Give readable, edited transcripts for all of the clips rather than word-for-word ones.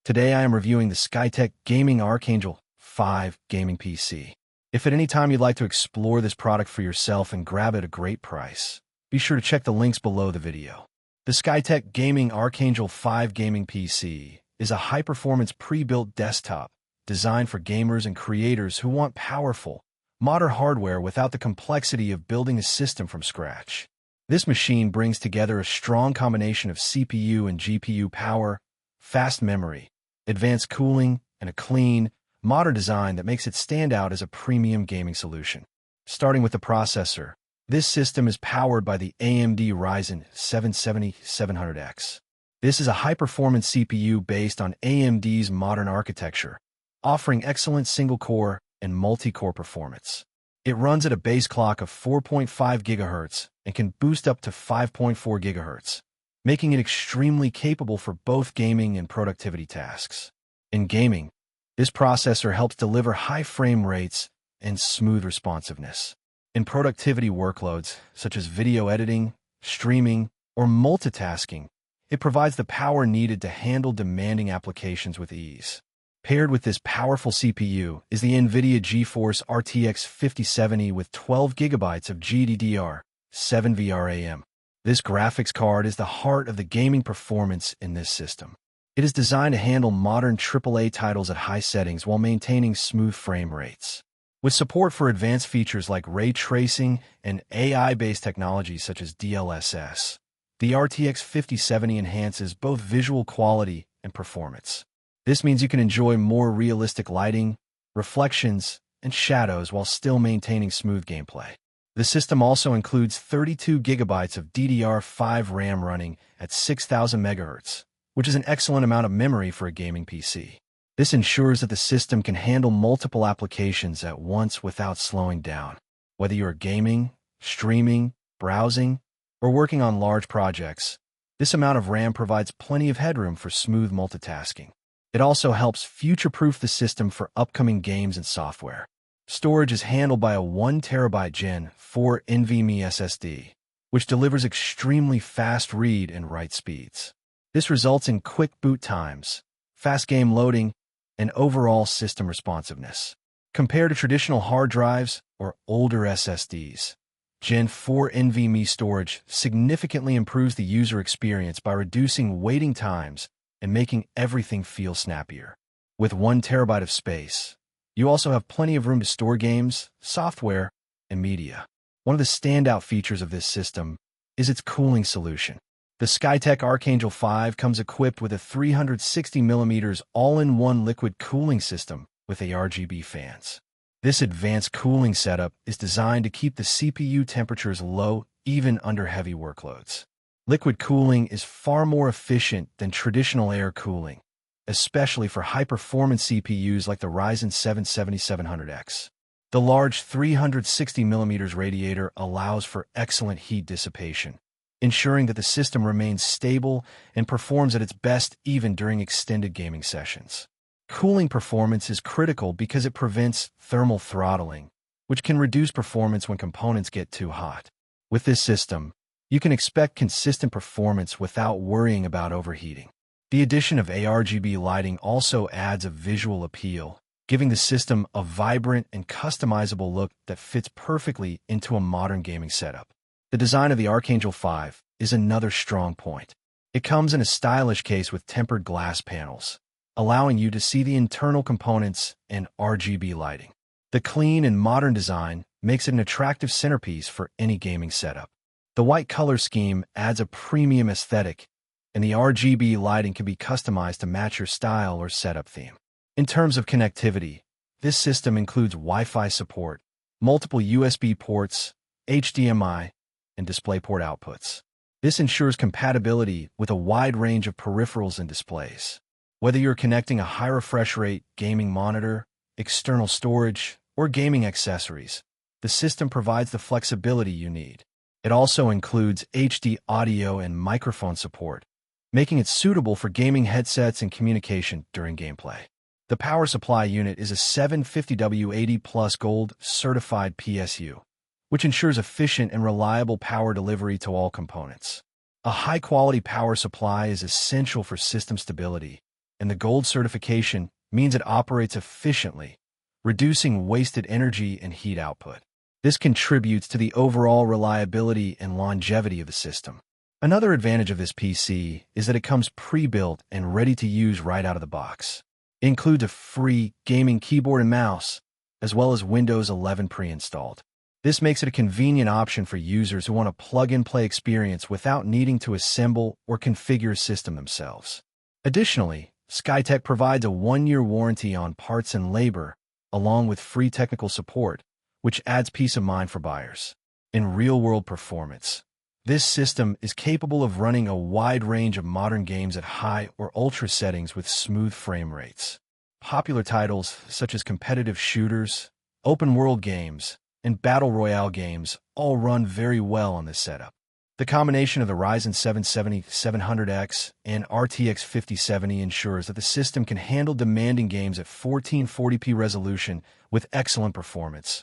Today I am reviewing the Skytech Gaming Archangel 5 gaming PC. If at any time you'd like to explore this product for yourself and grab it at a great price, be sure to check the links below the video. The Skytech Gaming Archangel 5 gaming PC is a high-performance pre-built desktop designed for gamers and creators who want powerful, modern hardware without the complexity of building a system from scratch. This machine brings together a strong combination of CPU and GPU power, fast memory, advanced cooling, and a clean, modern design that makes it stand out as a premium gaming solution. Starting with the processor, this system is powered by the AMD Ryzen 7700X. This is a high-performance CPU based on AMD's modern architecture, offering excellent single-core and multi-core performance. It runs at a base clock of 4.5 GHz and can boost up to 5.4 GHz, making it extremely capable for both gaming and productivity tasks. In gaming, this processor helps deliver high frame rates and smooth responsiveness. In productivity workloads, such as video editing, streaming, or multitasking, it provides the power needed to handle demanding applications with ease. Paired with this powerful CPU is the NVIDIA GeForce RTX 5070 with 12 GB of GDDR5 RAM. This graphics card is the heart of the gaming performance in this system. It is designed to handle modern AAA titles at high settings while maintaining smooth frame rates. With support for advanced features like ray tracing and AI-based technologies such as DLSS, the RTX 5070 enhances both visual quality and performance. This means you can enjoy more realistic lighting, reflections, and shadows while still maintaining smooth gameplay. The system also includes 32 GB of DDR5 RAM running at 6000 MHz, which is an excellent amount of memory for a gaming PC. This ensures that the system can handle multiple applications at once without slowing down. Whether you are gaming, streaming, browsing, or working on large projects, this amount of RAM provides plenty of headroom for smooth multitasking. It also helps future-proof the system for upcoming games and software. Storage is handled by a 1TB Gen 4 NVMe SSD, which delivers extremely fast read and write speeds. This results in quick boot times, fast game loading, and overall system responsiveness. Compared to traditional hard drives or older SSDs, Gen 4 NVMe storage significantly improves the user experience by reducing waiting times and making everything feel snappier. With 1 TB of space, you also have plenty of room to store games, software, and media. One of the standout features of this system is its cooling solution. The Skytech Archangel 5 comes equipped with a 360mm all-in-one liquid cooling system with RGB fans. This advanced cooling setup is designed to keep the CPU temperatures low even under heavy workloads. Liquid cooling is far more efficient than traditional air cooling, especially for high-performance CPUs like the Ryzen 7700X. The large 360mm radiator allows for excellent heat dissipation, ensuring that the system remains stable and performs at its best even during extended gaming sessions. Cooling performance is critical because it prevents thermal throttling, which can reduce performance when components get too hot. With this system, you can expect consistent performance without worrying about overheating. The addition of RGB lighting also adds a visual appeal, giving the system a vibrant and customizable look that fits perfectly into a modern gaming setup. The design of the Archangel 5 is another strong point. It comes in a stylish case with tempered glass panels, allowing you to see the internal components and RGB lighting. The clean and modern design makes it an attractive centerpiece for any gaming setup. The white color scheme adds a premium aesthetic, and the RGB lighting can be customized to match your style or setup theme. In terms of connectivity, this system includes Wi-Fi support, multiple USB ports, HDMI, and DisplayPort outputs. This ensures compatibility with a wide range of peripherals and displays. Whether you're connecting a high refresh rate gaming monitor, external storage, or gaming accessories, the system provides the flexibility you need. It also includes HD audio and microphone support, making it suitable for gaming headsets and communication during gameplay. The power supply unit is a 750W80+ Gold certified PSU, which ensures efficient and reliable power delivery to all components. A high-quality power supply is essential for system stability and the Gold certification means it operates efficiently, reducing wasted energy and heat output. This contributes to the overall reliability and longevity of the system. Another advantage of this PC is that it comes pre-built and ready to use right out of the box. It includes a free gaming keyboard and mouse, as well as Windows 11 pre-installed. This makes it a convenient option for users who want a plug-and-play experience without needing to assemble or configure a system themselves. Additionally, Skytech provides a 1-year warranty on parts and labor, along with free technical support, which adds peace of mind for buyers. In real-world performance, this system is capable of running a wide range of modern games at high or ultra settings with smooth frame rates. Popular titles such as competitive shooters, open-world games, and battle royale games all run very well on this setup. The combination of the Ryzen 7700X and RTX 5070 ensures that the system can handle demanding games at 1440p resolution with excellent performance,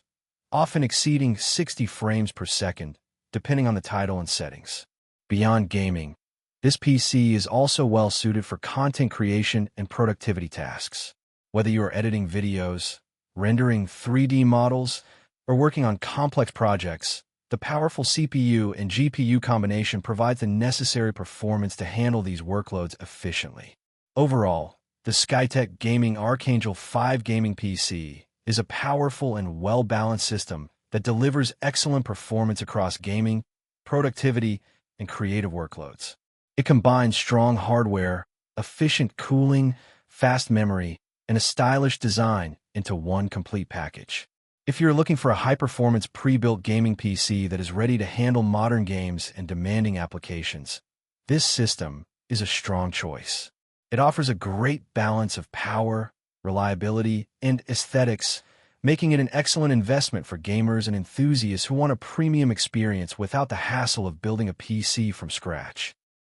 often exceeding 60 frames per second, depending on the title and settings. Beyond gaming, this PC is also well suited for content creation and productivity tasks. Whether you are editing videos, rendering 3D models, or working on complex projects, the powerful CPU and GPU combination provides the necessary performance to handle these workloads efficiently. Overall, the Skytech Gaming Archangel 5 gaming PC is a powerful and well-balanced system that delivers excellent performance across gaming, productivity, and creative workloads. It combines strong hardware, efficient cooling, fast memory, and a stylish design into one complete package. If you're looking for a high-performance pre-built gaming PC that is ready to handle modern games and demanding applications, this system is a strong choice. It offers a great balance of power, reliability, and aesthetics, making it an excellent investment for gamers and enthusiasts who want a premium experience without the hassle of building a PC from scratch.